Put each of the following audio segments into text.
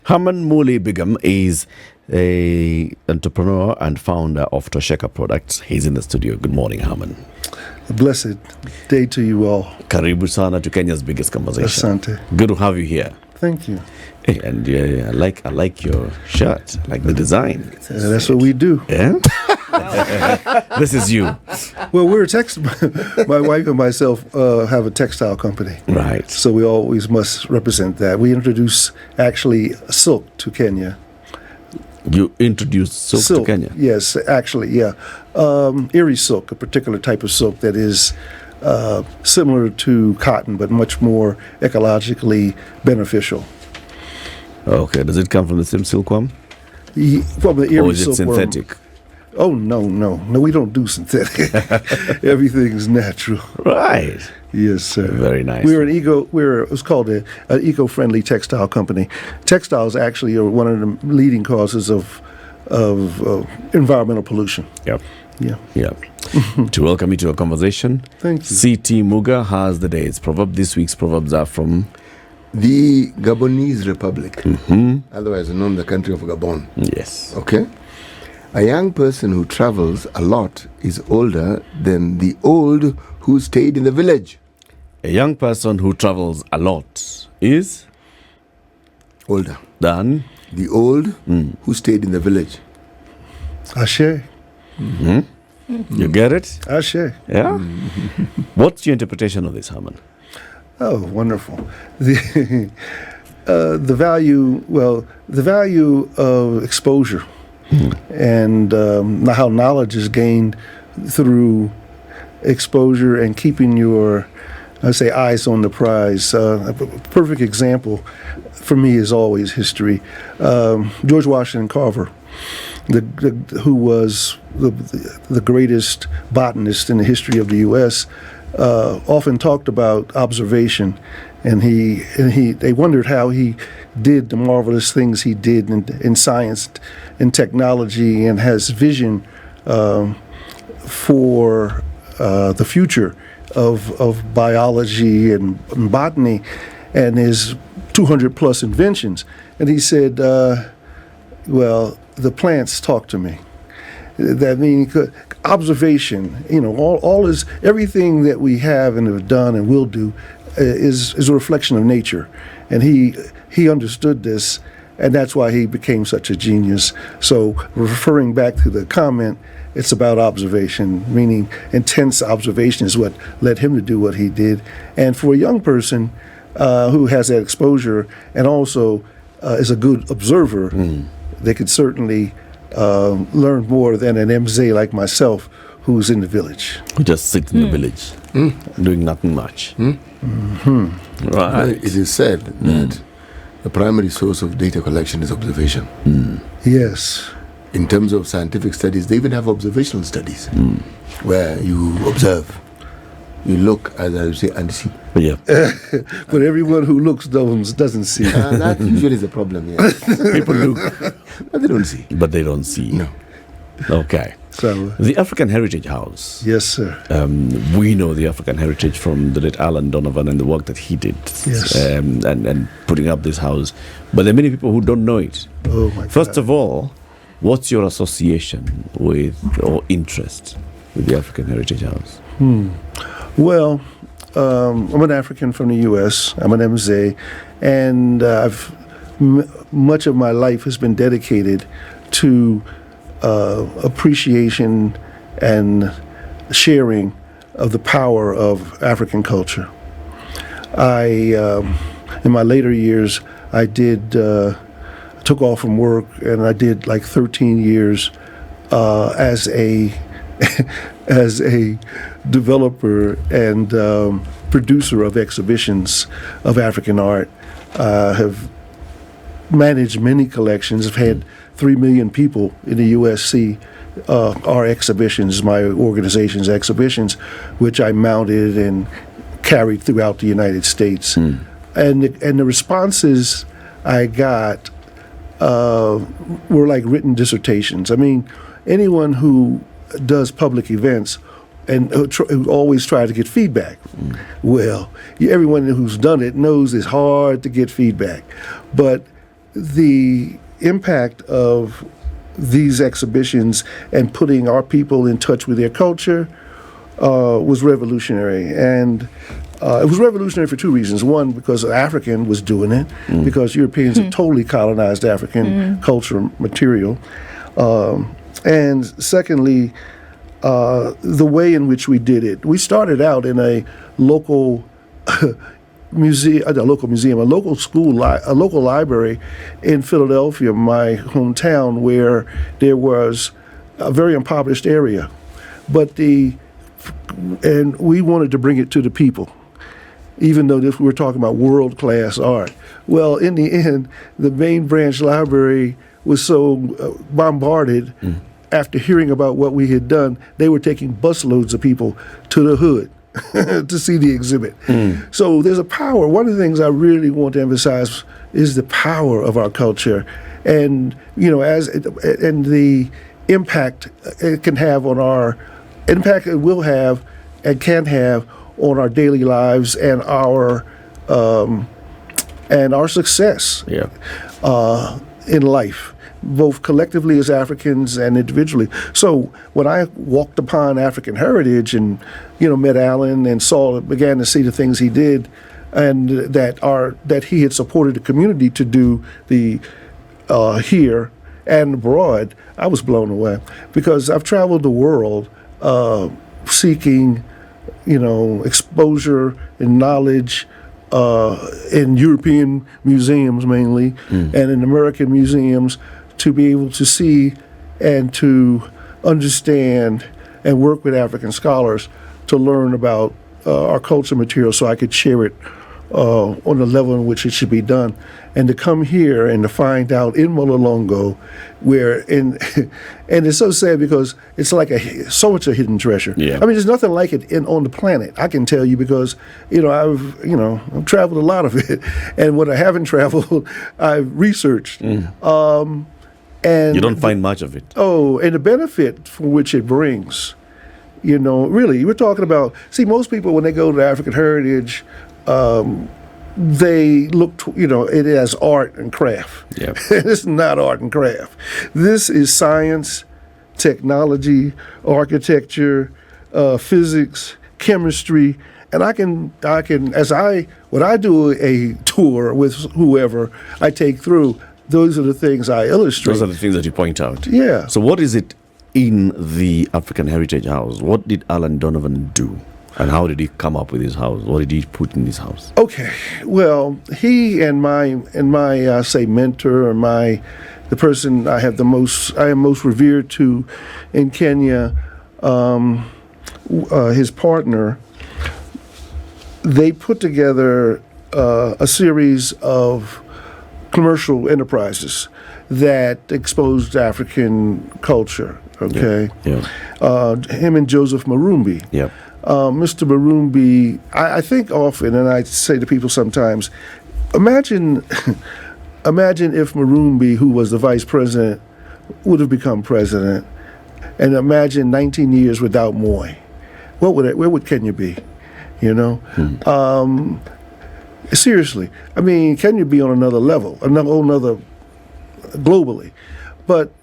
Herman Bigham is a entrepreneur and founder of Toshika products. He's in the studio. Good morning, Herman. A blessed day to you all. Karibu sana to Kenya's biggest conversation. Asante. Good to have you here. Thank you. Hey, and I like your shirt. I like the design. That's what we do. Yeah. This is you. Well, my wife and myself have a textile company. Right. So we always must represent that. We introduce actually silk to Kenya. You introduced silk to Kenya? Yes, actually, yeah. Erie silk, a particular type of silk that is similar to cotton, but much more ecologically beneficial. Okay. Does it come from the same silkworm? From the Erie or is it silkworm. synthetic? Oh, no, we don't do synthetic. Everything's natural. Right. Yes, sir. Very nice. It's called an eco-friendly textile company. Textiles actually are one of the leading causes of environmental pollution. Yep. Yeah. To welcome you to a conversation. Thank you. C.T. Muga has the day's proverb. This week's proverbs are from the Gabonese Republic, otherwise known the country of Gabon. Yes. Okay? A young person who travels a lot is older than the old who stayed in the village. A young person who travels a lot is Older than the old who stayed in the village. Ashe. You get it? Ashe. Yeah. What's your interpretation of this, Herman? Oh, wonderful. The value of exposure and how knowledge is gained through exposure and keeping your, eyes on the prize. A perfect example for me is always history. George Washington Carver, who was the greatest botanist in the history of the U.S., often talked about observation, and they wondered how he did the marvelous things he did in science and technology, and has vision for the future of biology and botany, and his 200 plus inventions. And he said, well, the plants talk to me. That means observation, everything that we have and have done and will do is a reflection of nature. And he understood this, and that's why he became such a genius. So referring back to the comment, it's about observation, meaning intense observation is what led him to do what he did. And for a young person who has that exposure and also is a good observer, they could certainly learn more than an MZ like myself who's in the village. Who just sits in the village, doing nothing much. Right. It is said that the primary source of data collection is observation. Yes. In terms of scientific studies, they even have observational studies where you observe, you look, as I would say, and see. Yeah. But everyone who looks doesn't see. That usually is the problem, yeah. People look, But they don't see. but they don't see. No. Okay. So, The African Heritage House. yes, sir. We know the African heritage from the late Donovan and the work that he did, Yes. and putting up this house. But there are many people who don't know it. Oh, my God. First of all, what's your association with or interest with the African Heritage House? Well, I'm an African from the U.S. I'm an MZ, and much of my life has been dedicated to appreciation and sharing of the power of African culture. In my later years, I took off from work, and I did like 13 years as a developer and producer of exhibitions of African art. Have managed many collections. I've had 3 million people in the U.S. see our exhibitions, my organization's exhibitions, which I mounted and carried throughout the United States. And the responses I got were like written dissertations. I mean, anyone who does public events and who always try to get feedback. Well, everyone who's done it knows it's hard to get feedback. But the impact of these exhibitions and putting our people in touch with their culture was revolutionary. And it was revolutionary for two reasons. One, because African was doing it, because Europeans had totally colonized African culture material. And secondly, the way in which we did it. We started out in a local museum, a local school, a local library in Philadelphia, my hometown, where there was a very impoverished area. And we wanted to bring it to the people, even though we were talking about world-class art. Well, in the end, the main branch library was so bombarded after hearing about what we had done, they were taking busloads of people to the hood to see the exhibit. So there's a power. One of the things I really want to emphasize is the power of our culture, and and the impact it can have on our impact it will have and can have on our daily lives and our success in life, both collectively as Africans and individually. So when I walked upon African heritage and met Alan and began to see the things he did, and that he had supported the community to do the here and abroad, I was blown away, because I've traveled the world seeking exposure and knowledge in European museums mainly, and in American museums, to be able to see and to understand and work with African scholars to learn about our culture material, so I could share it on the level in which it should be done. And to come here and to find out in Mololongo, and it's so sad, because it's like so much a hidden treasure. Yeah. I mean, there's nothing like it on the planet, I can tell you, because I've traveled a lot of it, and what I haven't traveled, I've researched. And you don't find much of it. Oh, and the benefit for which it brings, really, we're talking about. See, most people, when they go to African heritage, they look, it as art and craft. Yep. This is not art and craft. This is science, technology, architecture, physics, chemistry, and when I do a tour with whoever I take through, those are the things I illustrate. Those are the things that you point out. Yeah. So what is it in the African Heritage House? What did Alan Donovan do? And how did he come up with his house? What did he put in his house? Okay, well, he and my say mentor, or the person I am most revered to in Kenya, his partner, they put together a series of commercial enterprises that exposed African culture. Okay, him and Joseph Marumbi. Yeah. Mr. Marumbi, I think often, and I say to people sometimes, imagine if Marumbi, who was the vice president, would have become president, and imagine 19 years without Moi. Where would Kenya be? Seriously, I mean, Kenya be on another level, another globally. But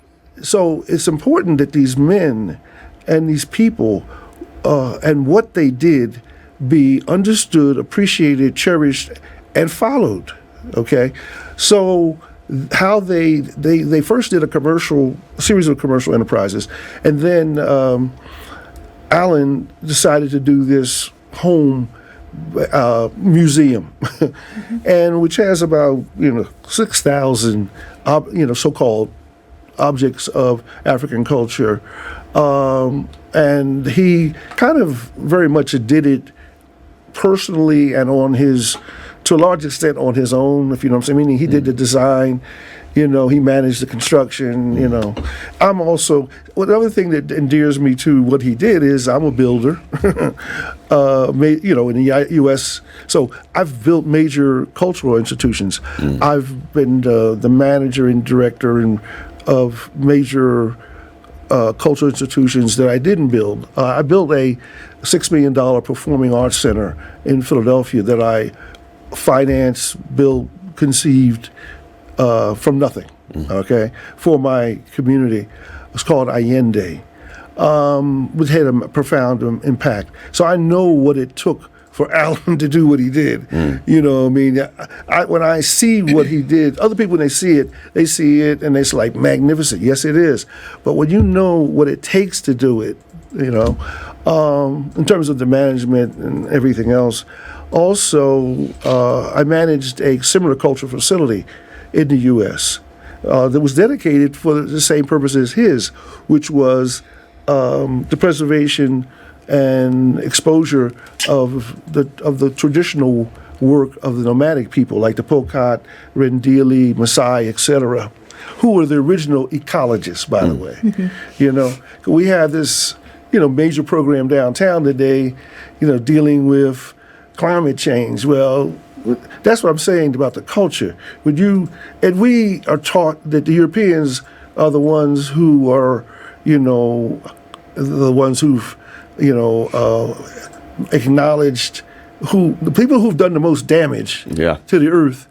so it's important that these men and these people and what they did be understood, appreciated, cherished, and followed. Okay, so how they first did a series of commercial enterprises, and then Alan decided to do this home museum, and which has about 6,000 so-called objects of African culture. And he kind of very much did it personally and to a large extent on his own, if you know what I'm saying. Meaning he did the design, he managed the construction, I'm also, another thing that endears me to what he did is I'm a builder, in the U.S. So I've built major cultural institutions. I've been the manager and director of major cultural institutions that I didn't build. I built a $6 million performing arts center in Philadelphia that I financed, built, conceived, from nothing, okay, for my community. It's called Allende, which had a profound impact. So I know what it took for Alan to do what he did. You know, I mean, when I see what he did, other people, when they see it and it's like magnificent. Yes, it is. But when you know what it takes to do it, you know, in terms of the management and everything else. Also, I managed a similar cultural facility in the U.S. That was dedicated for the same purpose as his, which was the preservation and exposure of the traditional work of the nomadic people, like the Pokot, Rendili, Maasai, etc., who were the original ecologists, by the way. You know, we have this, you know, major program downtown today, you know, dealing with climate change. Well, that's what I'm saying about the culture. And we are taught that the Europeans are the ones who are, you know, the ones who've, you know, acknowledged the people who've done the most damage to the earth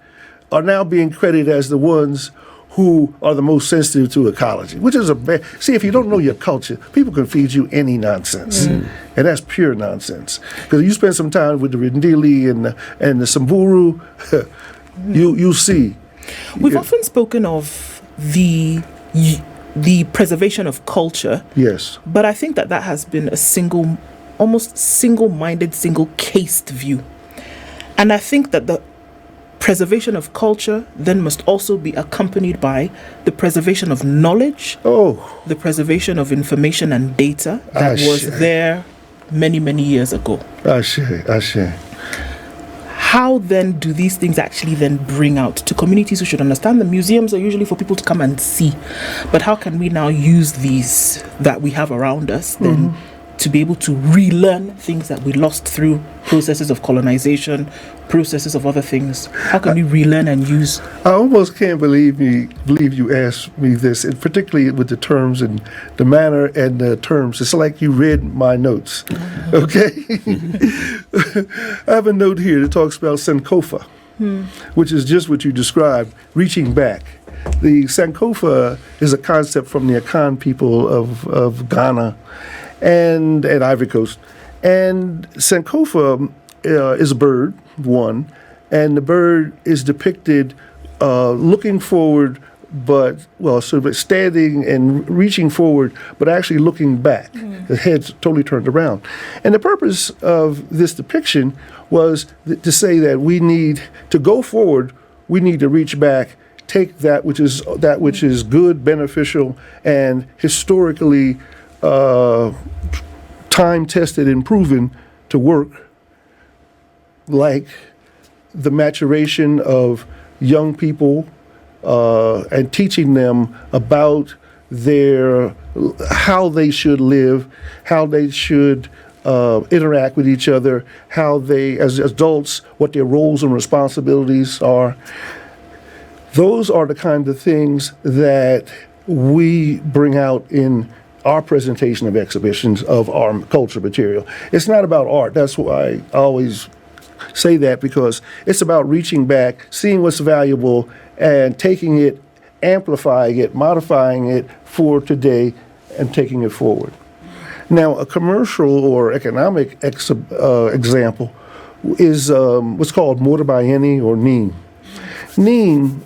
are now being credited as the ones who are the most sensitive to ecology, which is see, if you don't know your culture, people can feed you any nonsense. And that's pure nonsense. Because you spend some time with the Rendili and the Samburu, you'll see. We've often spoken of the preservation of culture. Yes. But I think that has been a almost single-minded, single-cased view. And I think that the preservation of culture then must also be accompanied by the preservation of knowledge, the preservation of information and data that was there many, many years ago. How then do these things actually then bring out to communities who should understand? The museums are usually for people to come and see, but how can we now use these that we have around us then to be able to relearn things that we lost through processes of colonization, processes of other things? How can we relearn and use? I almost can't believe you asked me this, and particularly with the terms and the manner and the terms. It's like you read my notes, okay? I have a note here that talks about Sankofa, which is just what you described, reaching back. The Sankofa is a concept from the Akan people of Ghana and Ivory Coast. And Sankofa is a bird, one, and the bird is depicted looking forward, but, well, sort of standing and reaching forward, but actually looking back. The head's totally turned around. And the purpose of this depiction was to say that we need to go forward, we need to reach back, take that which is good, beneficial, and historically time-tested and proven to work, like the maturation of young people and teaching them about how they should live, how they should interact with each other, how they, as adults, what their roles and responsibilities are. Those are the kind of things that we bring out in our presentation of exhibitions of our culture material. It's not about art. That's why I always say that, because it's about reaching back, seeing what's valuable, and taking it, amplifying it, modifying it for today, and taking it forward. Now, a commercial or economic example is what's called mortabayeni or neem. Neem,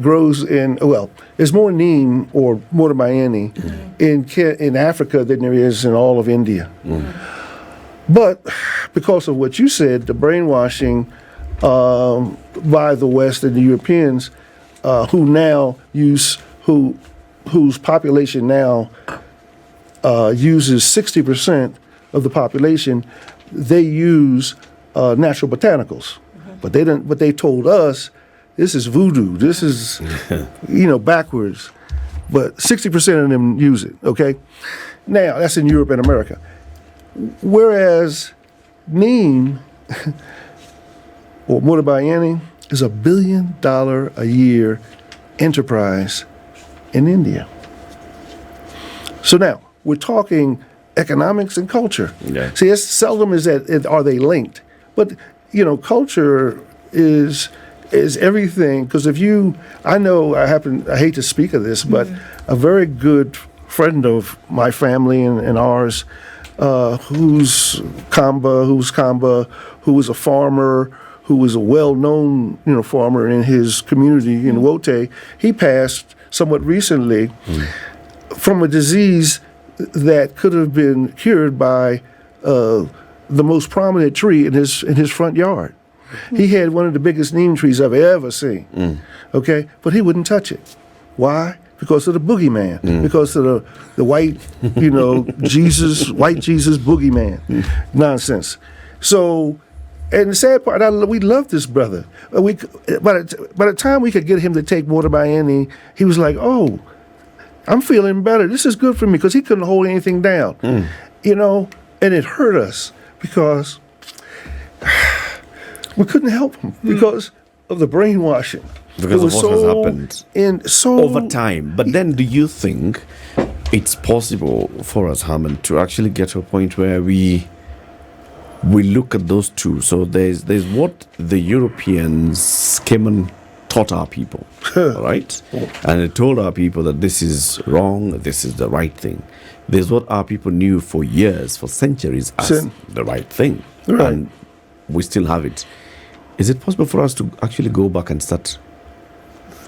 grows there's more neem or mortabayeni in Africa than there is in all of India. But because of what you said, the brainwashing by the West and the Europeans, whose population now uses 60% of the population, they use natural botanicals. But they told us, this is voodoo. This is, backwards. But 60% of them use it, okay? Now, that's in Europe and America. Whereas Neem, or mortabayeni, is $1 billion a year enterprise in India. So now, we're talking economics and culture. Yeah. See, it's seldom are they linked. But, culture is is everything. Because I hate to speak of this, but a very good friend of my family and ours, who's Kamba, who was a farmer, who was a well-known, farmer in his community in Wote, he passed somewhat recently from a disease that could have been cured by the most prominent tree in his front yard. He had one of the biggest neem trees I've ever seen. Okay, but he wouldn't touch it. Why? Because of the boogeyman. Because of the white, white Jesus boogeyman nonsense. So, and the sad part, we loved this brother. By the time we could get him to take water by any, he was like, "Oh, I'm feeling better. This is good for me," because he couldn't hold anything down. And it hurt us because we couldn't help him because of the brainwashing. Because of what has happened over time. But then do you think it's possible for us, Herman, to actually get to a point where we look at those two? So there's what the Europeans came and taught our people, right? And they told our people that this is wrong, this is the right thing. There's what our people knew for years, for centuries, as the right thing. Right. And we still have it. Is it possible for us to actually go back and start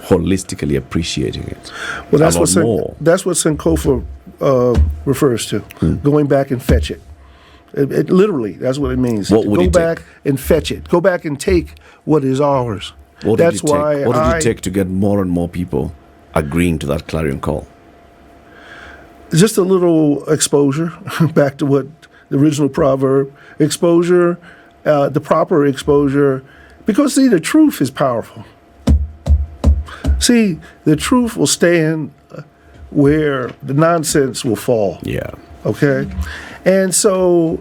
holistically appreciating it? Well, that's what Sankofa refers to. Going back and fetch it. It literally, that's what it means. What would go it back take? and fetch it. Go back and take what is ours. What did it take to get more and more people agreeing to that clarion call? Just a little exposure, back to what the original proverb, exposure, the proper exposure, because see, the truth is powerful. See, the truth will stand where the nonsense will fall. Yeah. Okay? And so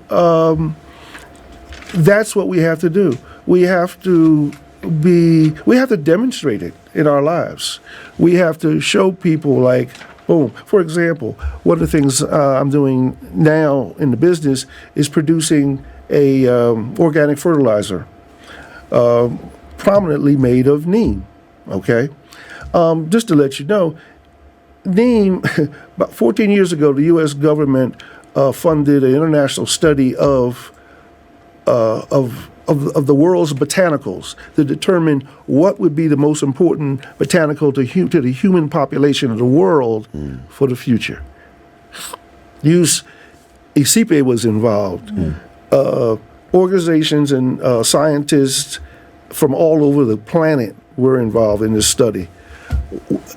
that's what we have to do. We have to demonstrate it in our lives. We have to show people, like, boom. For example, one of the things I'm doing now in the business is producing a organic fertilizer, prominently made of neem. Okay, just to let you know, neem. About 14 years ago, the U.S. government funded an international study of the world's botanicals to determine what would be the most important botanical to the human population of the world for the future. ICIPE was involved. Organizations and scientists from all over the planet were involved in this study.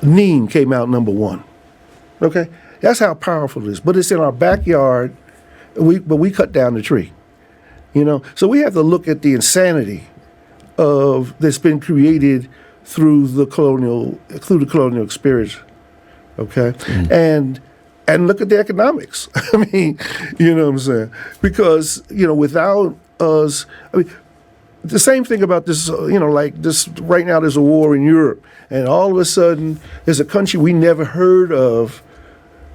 Neem came out number one. Okay? That's how powerful it is. But it's in our backyard, but we cut down the tree. So we have to look at the insanity that's been created through the colonial experience, okay, and look at the economics. I mean, you know what I'm saying? Because without us, the same thing about this. Like this right now, there's a war in Europe, and all of a sudden, there's a country we never heard of,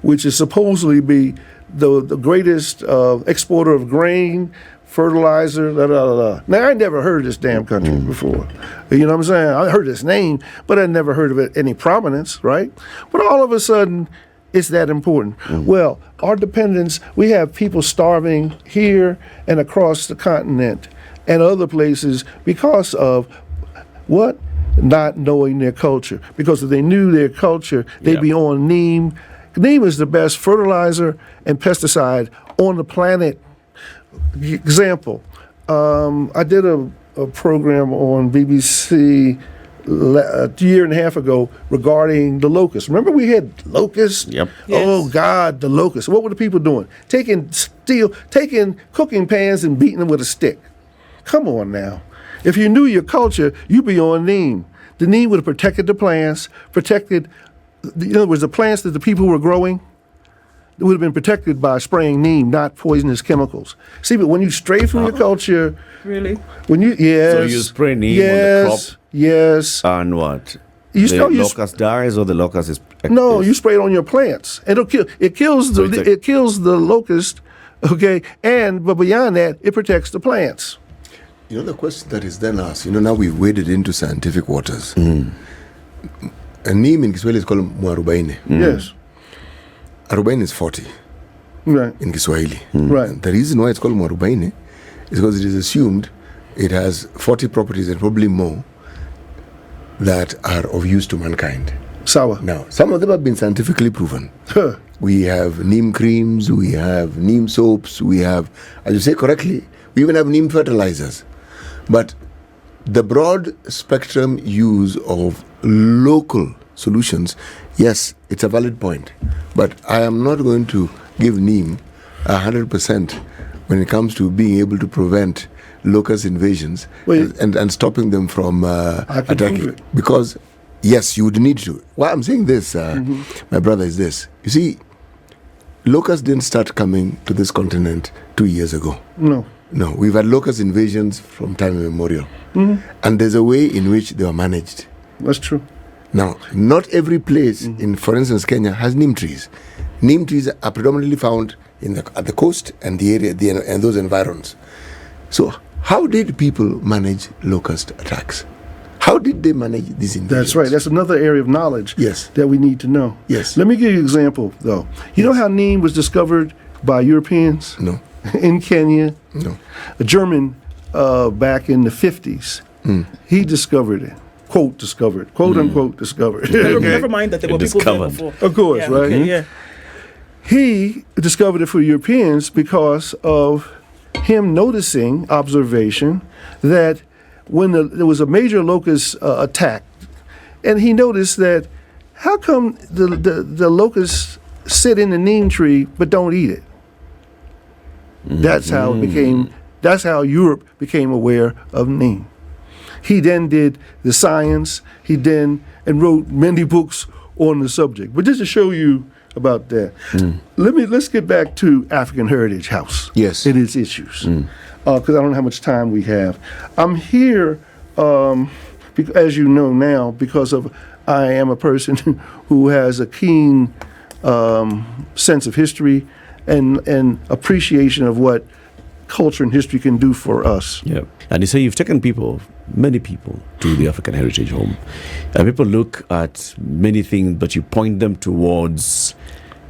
which is supposedly be the greatest exporter of grain, fertilizer, Now, I never heard of this damn country before. You know what I'm saying? I heard this name, but I never heard of it any prominence, right? But all of a sudden, it's that important. Well, our dependence, we have people starving here and across the continent and other places because of what? Not knowing their culture. Because if they knew their culture, they'd be on Neem. Neem is the best fertilizer and pesticide on the planet. Example, I did a program on BBC a year and a half ago regarding the locust. Remember we had locust? Yep. Yes. Oh God, the locust. What were the people doing? Taking cooking pans and beating them with a stick. Come on now. If you knew your culture, you'd be on Neem. The Neem would have protected the plants, in other words, the plants that the people were growing, it would have been protected by spraying Neem, not poisonous chemicals. See, but when you stray from your culture, Really? So you spray Neem on the crop? Yes. And what? You The locust dies, or the locust is... No, you spray it on your plants. And it kills the locust, okay? But beyond that, it protects the plants. the question that is then asked, now we've waded into scientific waters. And Neem in Kiswahili is called Mwarubaine. Yes. Arubaine is 40 Right. in Kiswahili. Right. And the reason why it's called Mwarubaine is because it is assumed it has 40 properties and probably more that are of use to mankind. Sawa. Now, some of them have been scientifically proven. Huh. We have neem creams, we have neem soaps, we have, as you say correctly, we even have neem fertilizers. But the broad spectrum use of local solutions, yes, it's a valid point. But I am not going to give neem 100% when it comes to being able to prevent locust invasions and stopping them from attacking. Because, yes, you would need to. Why I'm saying this, my brother, is this. You see, locusts didn't start coming to this continent 2 years ago. No, we've had locust invasions from time immemorial. And there's a way in which they are managed. That's true. Now, not every place in, for instance, Kenya has neem trees. Neem trees are predominantly found at the coast and the area and those environs. So, how did people manage locust attacks? How did they manage these invasions? That's right. That's another area of knowledge that we need to know. Yes. Let me give you an example, though. You know how neem was discovered by Europeans? No. In Kenya? No. A German back in the 50s, he discovered it. Quote, discovered. Quote, unquote, discovered. Never mind that there were people there Discovered. before. Of course, Yeah, right? okay, yeah. He discovered it for Europeans because of him noticing, observation, that when there was a major locust attack, and he noticed that how come the locusts sit in the neem tree but don't eat it? That's how it became. That's how Europe became aware of neem. He then did the science. He then and wrote many books on the subject. But just to show you about that, let's get back to African Heritage House. Yes. And its issues, because I don't know how much time we have. I'm here, as you know now, because of I am a person who has a keen sense of history and appreciation of what culture and history can do for us. Yeah. And you say you've taken many people to the African Heritage Home. And people look at many things, but you point them towards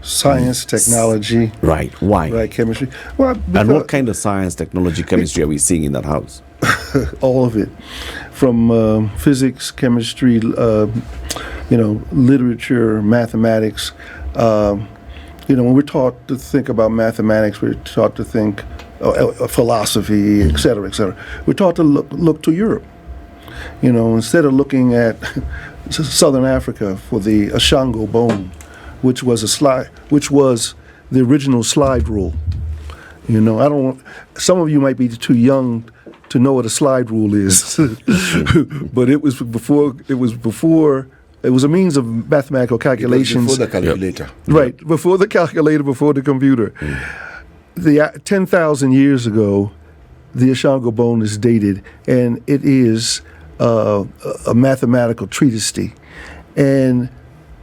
science, technology. Right. Why? Right, chemistry. Well, And what kind of science, technology, chemistry are we seeing in that house? all of it, from physics, chemistry, literature, mathematics. When we're taught to think about mathematics, we're taught to think philosophy, et cetera, et cetera. We're taught to look to Europe. Instead of looking at Southern Africa for the Ashango bone, which was the original slide rule. Some of you might be too young to know what a slide rule is, but it was before. It was a means of mathematical calculations. Before the calculator. Right, before the calculator, before the computer. 10,000 years ago, the Ashango bone is dated, and it is a mathematical treatise.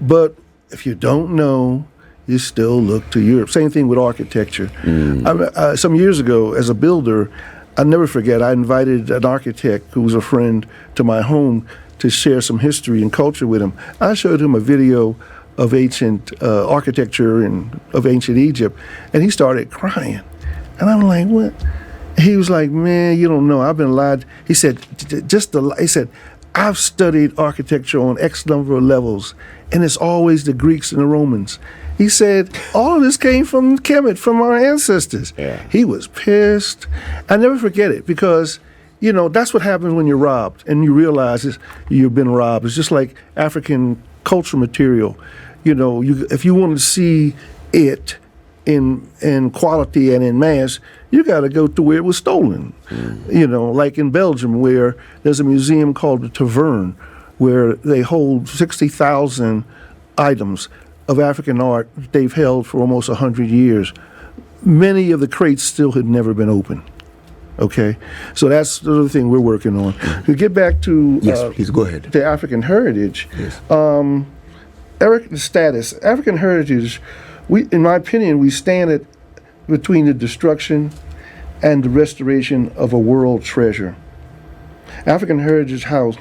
But if you don't know, you still look to Europe. Same thing with architecture. Some years ago, as a builder, I'll never forget, I invited an architect who was a friend to my home to share some history and culture with him. I showed him a video of ancient architecture and of ancient Egypt, and he started crying. And I'm like, what? He was like, man, you don't know. I've been lied. He said, I've studied architecture on X number of levels, and it's always the Greeks and the Romans. He said, all of this came from Kemet, from our ancestors. Yeah. He was pissed. I never forget it because, that's what happens when you're robbed and you realize you've been robbed. It's just like African cultural material. If you want to see it in quality and in mass, you got to go to where it was stolen. Like in Belgium, where there's a museum called the Taverne, where they hold 60,000 items of African art they've held for almost 100 years. Many of the crates still had never been opened. Okay, so that's the other thing we're working on. To get back to Please go ahead. The African heritage, Yes. African heritage. In my opinion, we stand between the destruction and the restoration of a world treasure. African Heritage House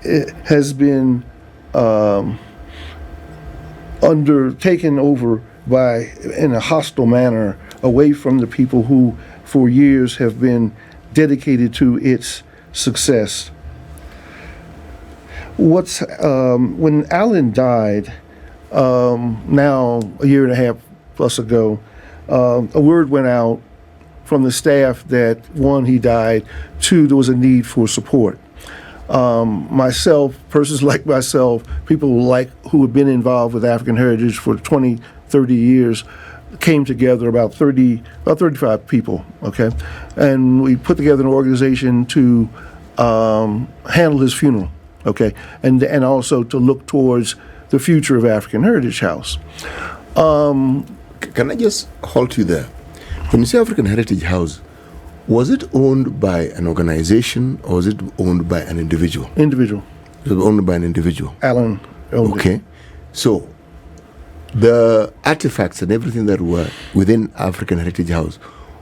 it has been undertaken over by in a hostile manner away from the people who for years have been dedicated to its success. When Alan died now a year and a half plus ago, a word went out from the staff that one, he died, two, there was a need for support. Myself, persons like myself, people like who have been involved with African heritage for 20, 30 years, came together, about 35 people, okay? And we put together an organization to handle his funeral, okay? And also to look towards the future of African Heritage House. Can I just halt you there? When you say African Heritage House, was it owned by an organization or was it owned by an individual? Individual. It was owned by an individual. Alan owned it. Okay. So, the artifacts and everything that were within African Heritage House,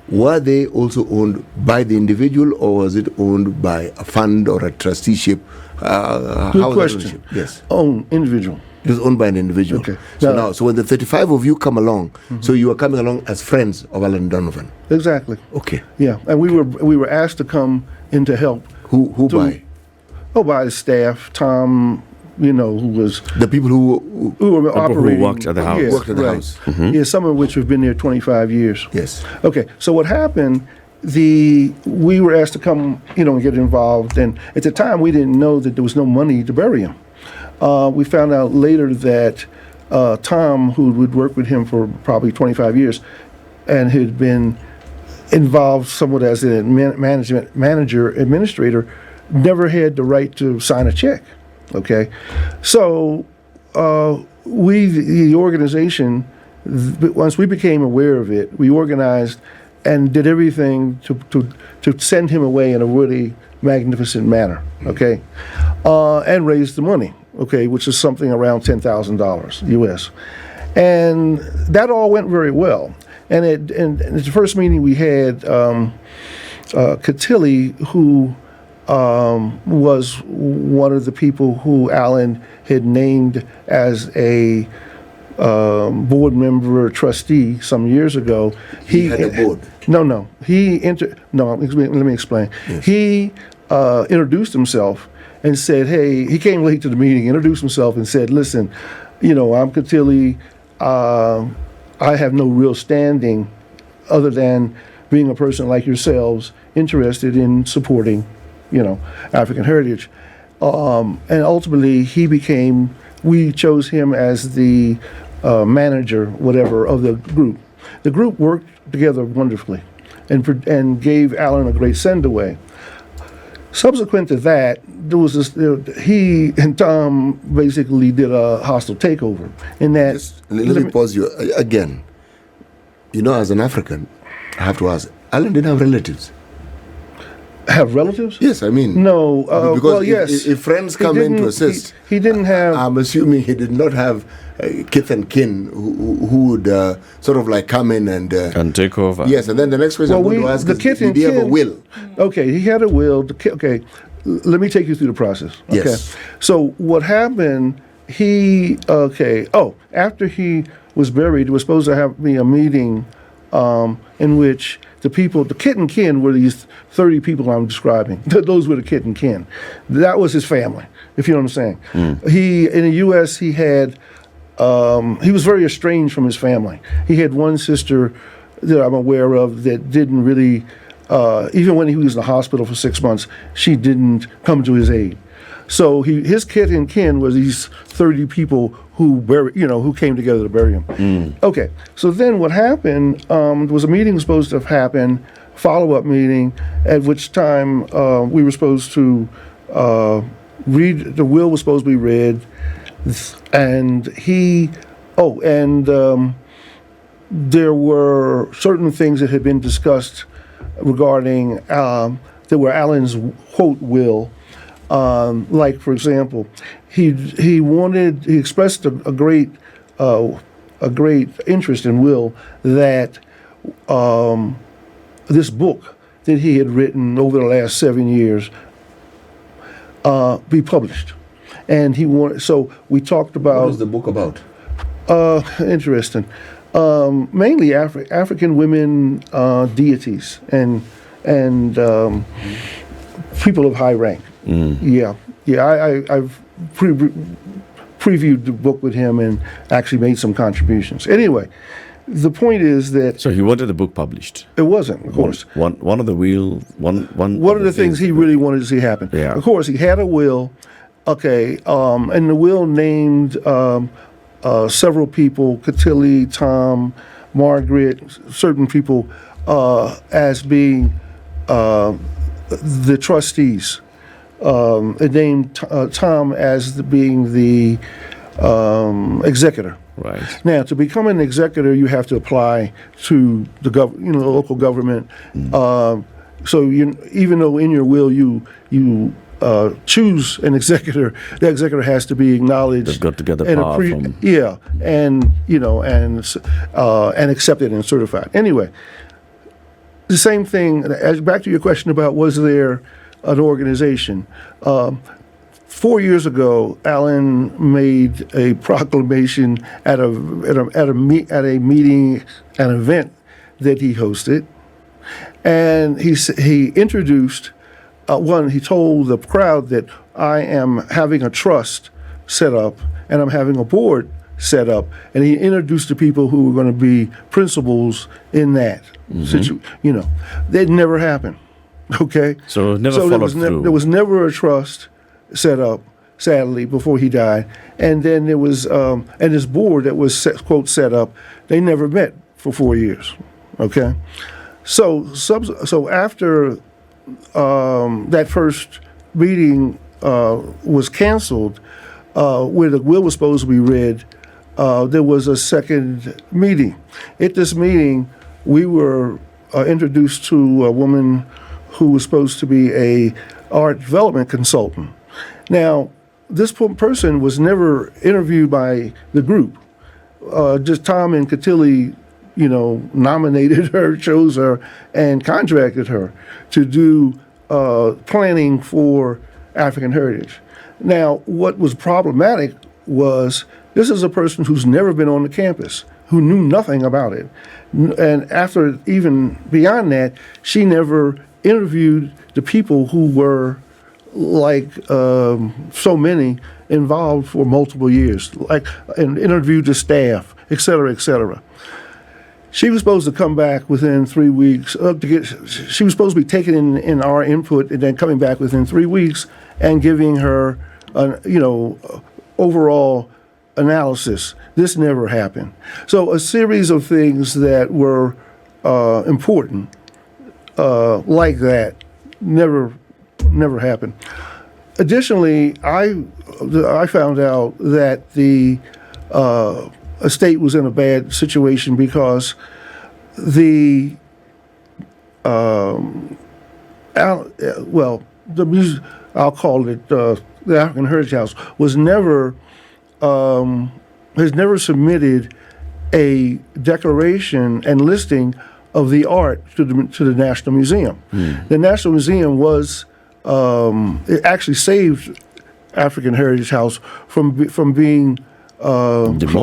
were they also owned by the individual or was it owned by a fund or a trusteeship? Good question. Yes. Owned, individual. It was owned by an individual. Okay. So when the 35 of you come along, so you are coming along as friends of Alan Donovan. Exactly. Okay. Yeah, and we were asked to come in to help. Who by? Oh, by the staff. Tom, who was The people who were operating. who worked at the house. Yes, Worked at the right. house. Yeah, some of which have been there 25 years. Yes. Okay, so what happened? We were asked to come, and get involved, and at the time we didn't know that there was no money to bury him. We found out later that Tom, who would work with him for probably 25 years, and had been involved somewhat as a administrator, never had the right to sign a check. Okay, so the organization, once we became aware of it, we organized and did everything to send him away in a really magnificent manner. Okay, and raise the money. Okay, which is something around $10,000 U.S. And that all went very well. And at the first meeting we had, Catilli, who was one of the people who Alan had named as a board member or trustee some years ago. He had a board. No. Let me explain. Yes. He introduced himself and said, hey, he came late to the meeting, introduced himself and said, listen, I'm Catilli. I have no real standing other than being a person like yourselves interested in supporting, African heritage. And ultimately, we chose him as the manager, whatever, of the group. The group worked together wonderfully and gave Alan a great send-away. Subsequent to that, there was this. He and Tom basically did a hostile takeover. In that, Let me pause you again. As an African, I have to ask. Alan didn't have relatives. Have relatives? Yes, I mean. No. Because well, yes. if friends He come in to didn't- assist, he didn't have. I'm assuming he did not have kith and kin who would sort of like come in and take over. yes, and then the next question I'm going to ask is, did he have a will? Okay, he had a will. Okay, let me take you through the process. Okay. Yes. So what happened? After he was buried, there was supposed to be a meeting in which the kith and kin were these 30 people I'm describing. Those were the kith and kin. That was his family, if you know what I'm saying. In the U.S., he was very estranged from his family. He had one sister that I'm aware of that didn't really, even when he was in the hospital for 6 months, she didn't come to his aid. So his kith and kin was these 30 people who came together to bury him. Okay, so then what happened was a meeting was supposed to have happened, follow-up meeting, at which time we were supposed to read, the will was supposed to be read, and there were certain things that had been discussed regarding, that were Alan's, quote, will. Like, for example, he expressed a great interest in will that this book that he had written over the last 7 years be published. And he wanted, so we talked about. What was the book about? Interesting. Mainly African women deities and people of high rank. Yeah. I've previewed the book with him and actually made some contributions. Anyway, the point is that So he wanted the book published. it wasn't, of course. One of the will one One of the things he really wanted to see happen. Yeah. Of course, he had a will. Okay, and the will named several people: Cotilly, Tom, Margaret, certain people as being the trustees. It named Tom as being the executor. Right. Now, to become an executor, you have to apply to the local government. So even though in your will you choose an executor, the executor has to be acknowledged. They've got to get the and power from. Yeah, and and accepted and certified. Anyway, the same thing. Back to your question about was there an organization. 4 years ago, Alan made a proclamation at a meeting, an event that he hosted, and he introduced. He told the crowd that I am having a trust set up and I'm having a board set up, and he introduced the people who were going to be principals in that. That never happened. Okay, So it never followed through. There was never a trust set up, sadly, before he died, and then there was and this board that was set up. They never met for 4 years. Okay, so after that first meeting was canceled, where the will was supposed to be read, there was a second meeting. At this meeting, we were introduced to a woman who was supposed to be a art development consultant. Now, this person was never interviewed by the group. Just Tom and Cotilly, nominated her, chose her, and contracted her to do planning for African heritage. Now, what was problematic was this is a person who's never been on the campus, who knew nothing about it. And after, even beyond that, she never interviewed the people who were, like so many, involved for multiple years, and interviewed the staff, et cetera, et cetera. She was supposed to come back within 3 weeks. She was supposed to be taking in our input and then coming back within 3 weeks and giving her, overall analysis. This never happened. So a series of things that were important, like that, never happened. Additionally, I found out that the estate was in a bad situation because I'll call it the African Heritage House has never submitted a declaration and listing of the art to the National Museum. The National Museum it actually saved African Heritage House from being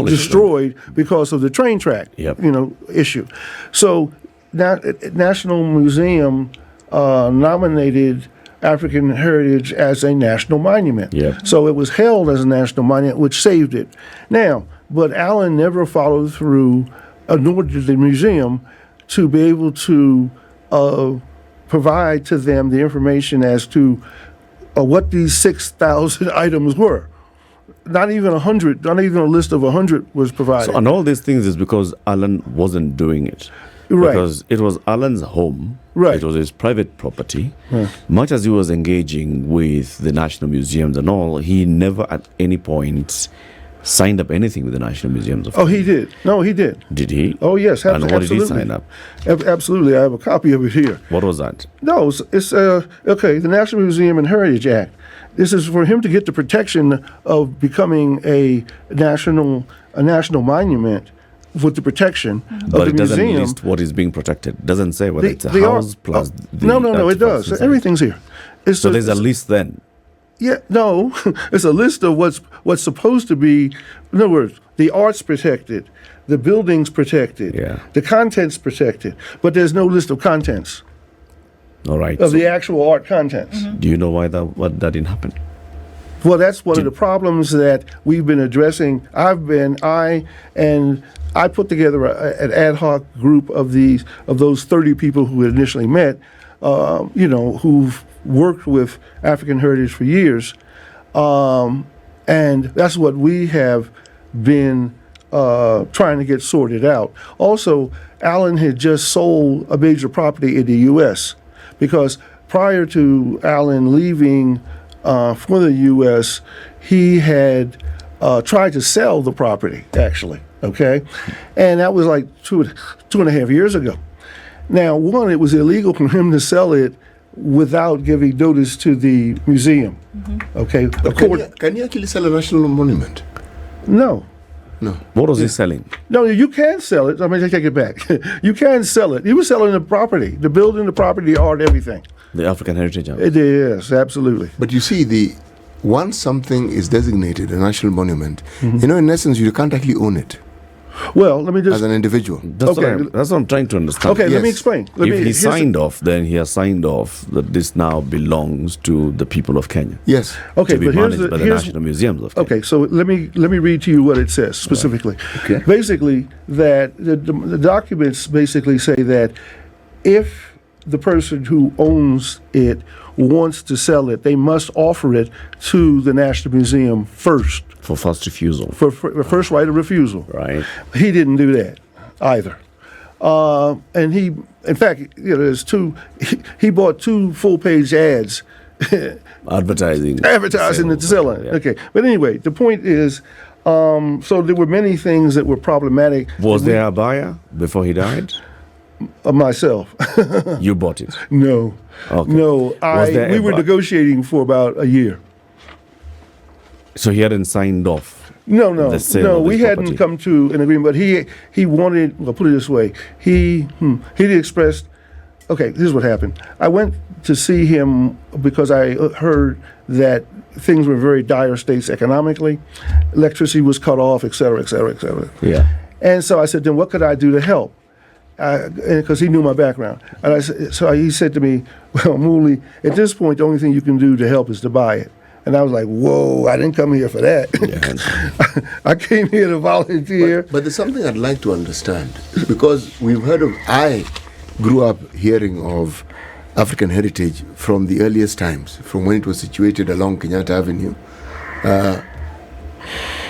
destroyed because of the train track, issue. So National Museum nominated African Heritage as a national monument. Yep. So it was held as a national monument, which saved it. Now, but Alan never followed through, nor did the museum, to be able to provide to them the information as to what these 6,000 items were. Not even 100, not even a list of 100 was provided. So, and all these things is because Alan wasn't doing it. Right. Because it was Alan's home. Right. It was his private property. Much as he was engaging with the National Museums and all, he never at any point signed up anything with the National Museums of He did. No, he did. Did he? Oh, yes, And what absolutely. did he sign up? Absolutely. I have a copy of it here. What was that? No, it's the National Museum and Heritage Act. This is for him to get the protection of becoming a national monument. with the protection of But the it doesn't museum. list what is being protected. It doesn't say whether it's a the art- house plus the no, it artifacts does. inside. Everything's here. It's So a- there's a list then. Yeah, no, it's a list of what's supposed to be. In other words, the art's protected, the building's protected, Yeah. the content's protected, but there's no list of contents All right. of So the actual art contents. do you know why that didn't happen? Well, that's one of the problems that we've been addressing. I put together an ad hoc group of those 30 people who had initially met, who've worked with African heritage for years, and that's what we have been trying to get sorted out. Also, Alan had just sold a major property in the U.S. because prior to Alan leaving for the U.S., he had tried to sell the property, actually, okay? And that was like two and a half years ago. Now, one, it was illegal for him to sell it without giving notice to the museum, okay? Can you actually sell a national monument? No. No. What was he selling? No, you can sell it. I mean, I take it back. You can sell it. He was selling the property, the building, the property, the art, everything. The African Heritage House. It is, absolutely. But you see, once something is designated a national monument, in essence, you can't actually own it Well, let me just... as an individual. That's, Okay. that's what I'm trying to understand. Okay, let me Yes. explain. If he signed off, then he has signed off that this now belongs to the people of Kenya. Yes. Okay, To be but managed by the National Museums of Kenya. Okay, so let me read to you what it says specifically. Okay. Basically, that the documents basically say that if the person who owns it wants to sell it, they must offer it to the National Museum first For first refusal. for first right of refusal. Right. He didn't do that either. And he, in fact, there's he bought 2 full-page ads Advertising advertising to sell it. Yeah. Okay, but anyway, the point is, so there were many things that were problematic. Was there a buyer before he died? Of myself? You bought it. No, Okay. no. there We a were bu- negotiating for about a year. So he hadn't signed off. No, The sale no. of We his hadn't property. come to an agreement. But he wanted. Well, put it this way. He expressed. Okay, this is what happened. I went to see him because I heard that things were in very dire states economically. Electricity was cut off, et cetera, et cetera, et cetera. Yeah. And so I said, then what could I do to help? Because he knew my background. And he said to me, well, Mooley, at this point, the only thing you can do to help is to buy it. And I was like, whoa, I didn't come here for that. Yeah. I came here to volunteer. But there's something I'd like to understand because I grew up hearing of African heritage from the earliest times, from when it was situated along Kenyatta Avenue.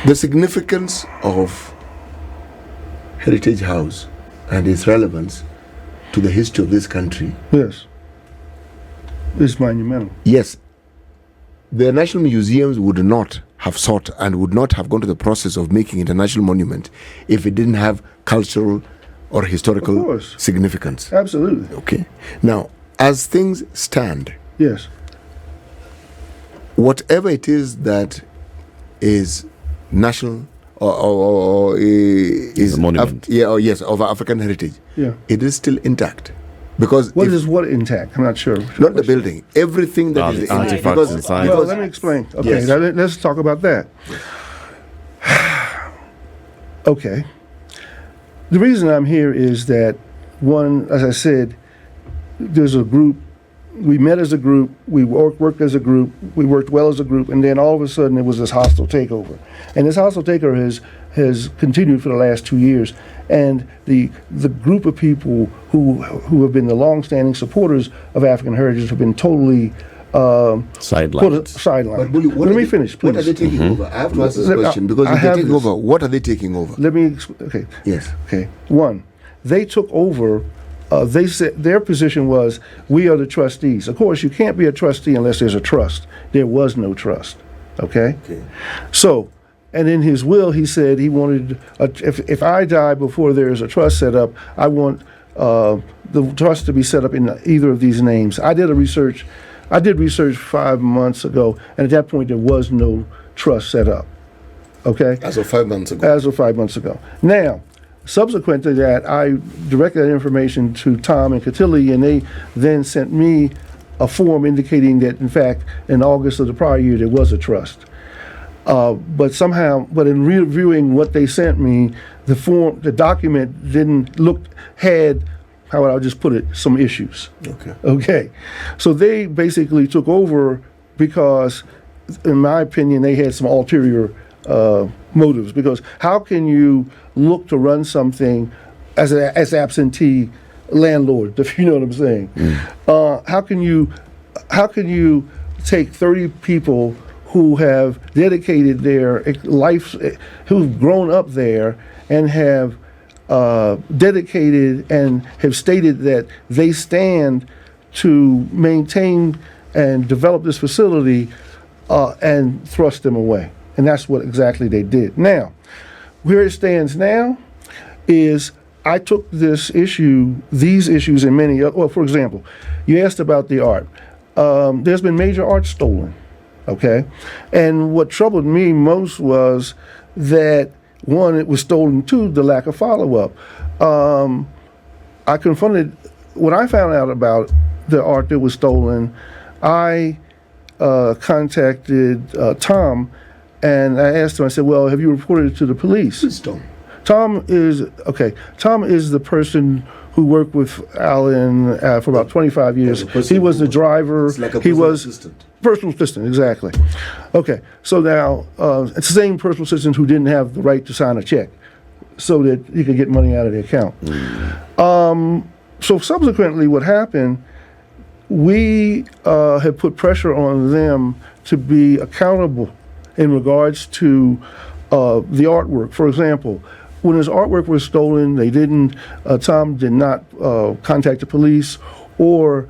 The significance of Heritage House and its relevance to the history of this country. Yes. It's monumental. Yes, the national museums would not have sought and would not have gone to the process of making it a national monument if it didn't have cultural or Of historical course. significance. Absolutely. Okay. Now, as things stand, Yes. whatever it is that is national or is a monument. of African heritage, Yeah. it is still intact. Because What if- is what intact? I'm not sure. not the building, everything that is The intact. artifacts Because- inside. Well, because- let me explain. Okay, Yes. now let's talk about that. Okay. The reason I'm here is that, one, as I said, there's a group. We met as a group. We worked as a group. We worked well as a group, and then all of a sudden there was this hostile takeover, and this hostile takeover has continued for the last 2 years. And the group of people who have been the longstanding supporters of African heritage have been totally Sidelined. sidelined. But Bully, Let me finish, What are they please. taking over? I have to ask this Let- question because I if they're have taking this. over, what are they taking over? Let me okay. Yes. Okay. One, they took over. They said their position was, we are the trustees. Of course, you can't be a trustee unless there's a trust. There was no trust. Okay. Okay. So, and in his will, he said he wanted, if I die before there's a trust set up, I want the trust to be set up in either of these names. I did research 5 months ago, and at that point, there was no trust set up. Okay. As of 5 months ago. As of 5 months ago. Now, Subsequent to that, I directed that information to Tom and Catilli, and they then sent me a form indicating that, in fact, in August of the prior year, there was a trust. But in reviewing what they sent me, the document had, how would I just put it, some issues. Okay. Okay. So they basically took over because, in my opinion, they had some ulterior motives. Because how can you look to run something as absentee landlord, if you know what I'm saying? How can you take 30 people who have dedicated their life, who've grown up there and have dedicated and have stated that they stand to maintain and develop this facility, and thrust them away? And that's what exactly they did. Now, where it stands now is I took these issues and many other, well, for example, you asked about the art. There's been major art stolen, okay? And what troubled me most was that, one, it was stolen, two, the lack of follow-up. I confronted, when I found out about the art that was stolen, I contacted Tom, and I asked him, I said, well, have you reported it to the police? Who's Tom? Tom is the person who worked with Alan for about 25 years. He was the driver. It's like a personal assistant. Personal assistant, exactly. Okay, so now it's the same personal assistant who didn't have the right to sign a check so that he could get money out of the account. So subsequently what happened, we have put pressure on them to be accountable in regards to the artwork. For example, when his artwork was stolen, Tom did not contact the police or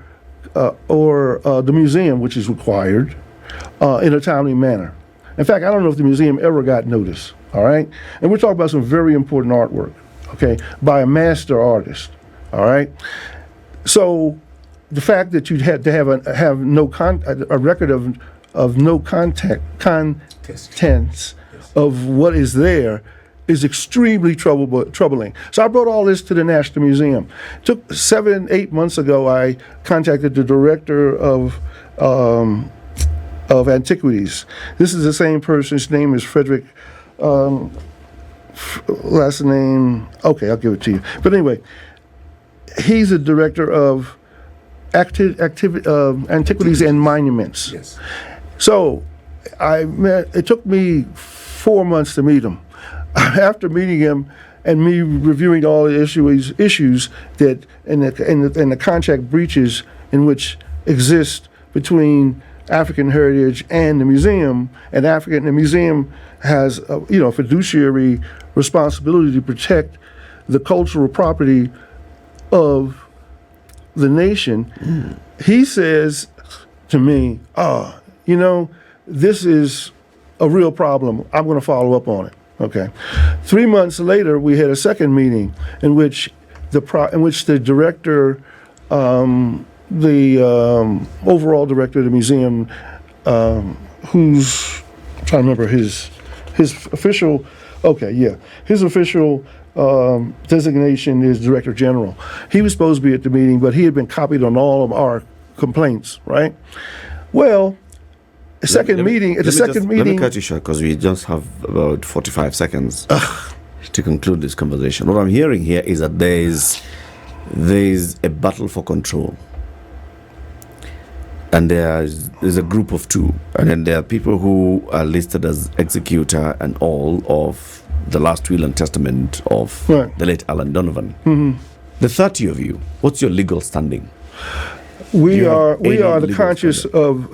the museum, which is required, in a timely manner. In fact, I don't know if the museum ever got notice, all right? And we're talking about some very important artwork, okay, by a master artist, all right? So the fact that you'd had to have a record of no contents of what is there is extremely troubling. So I brought all this to the National Museum. It took 7-8 months ago, I contacted the director of antiquities. This is the same person. His name is Frederick. Last name, okay, I'll give it to you. But anyway, he's the director of antiquities and monuments. Yes. So it took me 4 months to meet him. After meeting him and me reviewing all the issues that and the contract breaches in which exist between African Heritage and the museum, and the museum has a fiduciary responsibility to protect the cultural property of the nation. He says to me, this is a real problem. I'm going to follow up on it. Okay. 3 months later, we had a second meeting in which the director, the overall director of the museum, who's I'm trying to remember his official. Okay, yeah, his official designation is Director General. He was supposed to be at the meeting, but he had been copied on all of our complaints. Right. Well. Let me cut you short because we just have about 45 seconds to conclude this conversation. What I'm hearing here is that there's a battle for control. And there's a group of two. And then there are people who are listed as executor and all of the last will and testament of the late Alan Donovan. Mm-hmm. The 30 of you, what's your legal standing? We are the conscious of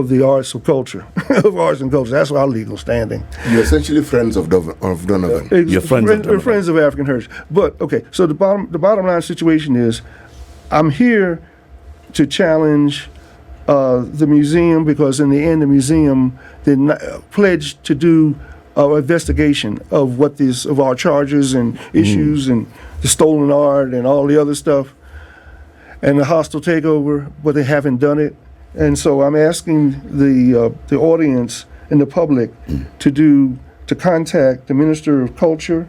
the arts of culture, of arts and culture. That's our legal standing. You're essentially friends of Donovan. You're friends of Donovan. We're friends of African Heritage. But okay, so the bottom line situation is, I'm here to challenge the museum because in the end the museum did not pledge to do an investigation of of our charges and issues and the stolen art and all the other stuff. And the hostile takeover, but they haven't done it. And so I'm asking the audience and the public to contact the Minister of Culture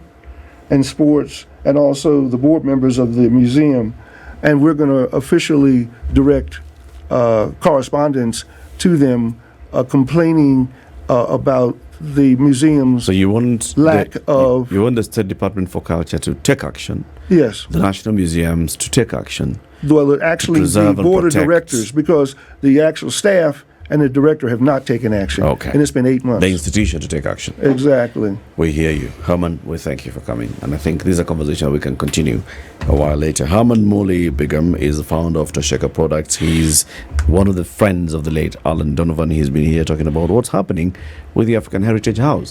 and sports, and also the board members of the museum. And we're going to officially direct correspondence to them complaining about the museum's So you want you want the State Department for Culture to take action, yes. the National Museums to take action. Well, actually, the preserve and board of protect. directors, because the actual staff and the director have not taken action. Okay. And it's been 8 months. The institution to take action. Exactly. We hear you. Herman, we thank you for coming. And I think this is a conversation we can continue a while later. Herman Moli Bigham is the founder of Toshika Products. He's one of the friends of the late Alan Donovan. He's been here talking about what's happening with the African Heritage House.